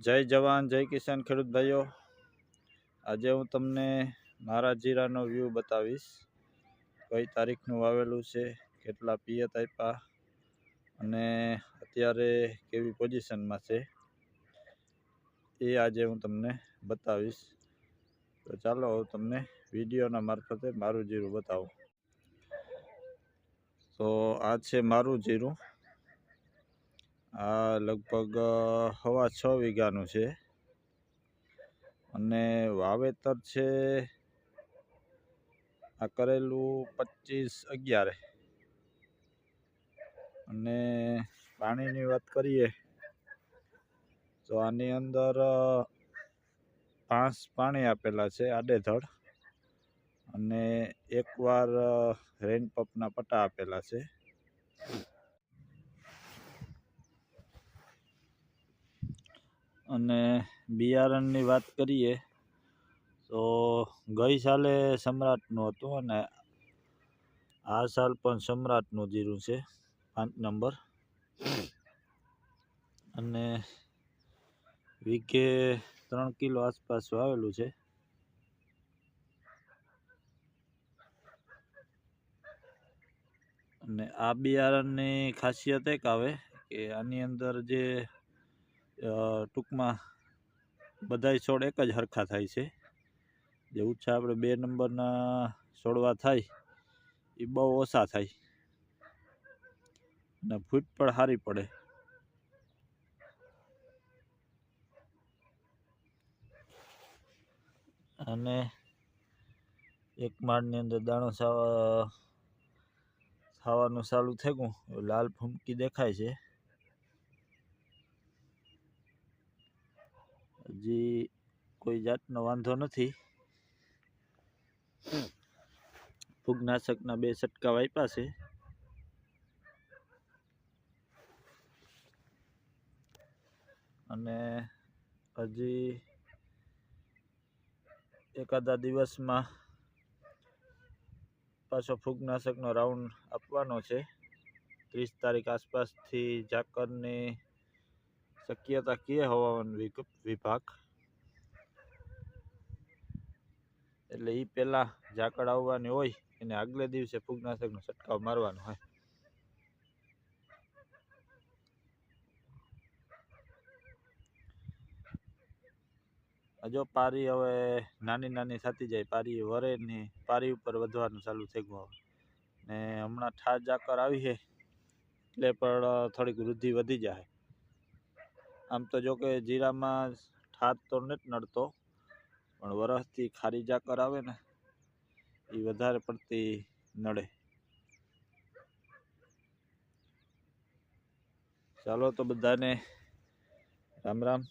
જય જવાન જય કિસાન ખેડૂત ભાઈઓ। આજે હું તમને મારા જીરાનો વ્યૂ બતાવીશ। કઈ તારીખનું વાવેલું છે, કેટલા પિયત આપ્યા અને અત્યારે કેવી પોઝિશનમાં છે એ આજે હું તમને બતાવીશ। તો ચાલો હું તમને વિડીયોના મારફતે મારું જીરું બતાવું। તો આ છે મારું જીરું। આ લગભગ 6.25 વીઘાનું છે અને વાવેતર છે આ કરેલું 25/11 અને પાણીની વાત કરીએ તો આની અંદર 5 પાણી આપેલા છે આડેધડ અને એકવાર રેન પંપના પટ્ટા આપેલા છે। અને બિયારણની વાત કરીએ તો ગઈ સાલે સમ્રાટનું હતું અને આ સાલ પણ સમ્રાટનું જીરું છે 5 નંબર અને વીઘે 3 કિલો આસપાસ વાવેલું છે। અને આ બિયારણની ખાસિયત એક આવે કે આની અંદર જે ટૂંકમાં બધાય છોડ એક જ હરખા થાય છે। જે ઉછા આપણે 2 નંબરના છોડવા થાય એ બહુ ઓછા થાય અને ફૂટ પણ સારી પડે। અને એક માળની અંદર દાણો ખાવાનું ચાલુ થઈ ગયું, લાલ ફૂમકી દેખાય છે। હજી કોઈ જાતનો વાંધો નથી। ફૂગનાશકના 2 છંટકાવ આપ્યા છે અને હજી એકાદા દિવસમાં પાછો ફૂગનાશકનો રાઉન્ડ આપવાનો છે। 30 તારીખ આસપાસથી ઝાકરની શક્યતા કહે હવામાન વિભાગ, એટલે એ પહેલાં ઝાકળ આવવાની હોય એને આગલે દિવસે ફૂગનાશકનો છંટકાવ મારવાનો હોય। જો પારી હવે નાની નાની થતી જાય, પારી વરે ને પારી ઉપર વધવાનું ચાલુ થઈ ગયું ને હમણાં ઠાર ઝાકળ આવી છે એટલે પણ થોડીક વૃદ્ધિ વધી જાય। આમ તો જો કે જીરામાં ઠાર તો નથી નડતો પણ વરસથી ખારી ઝાકળ આવે ને એ વધારે પડતી નડે। ચાલો તો બધાને રામ રામ।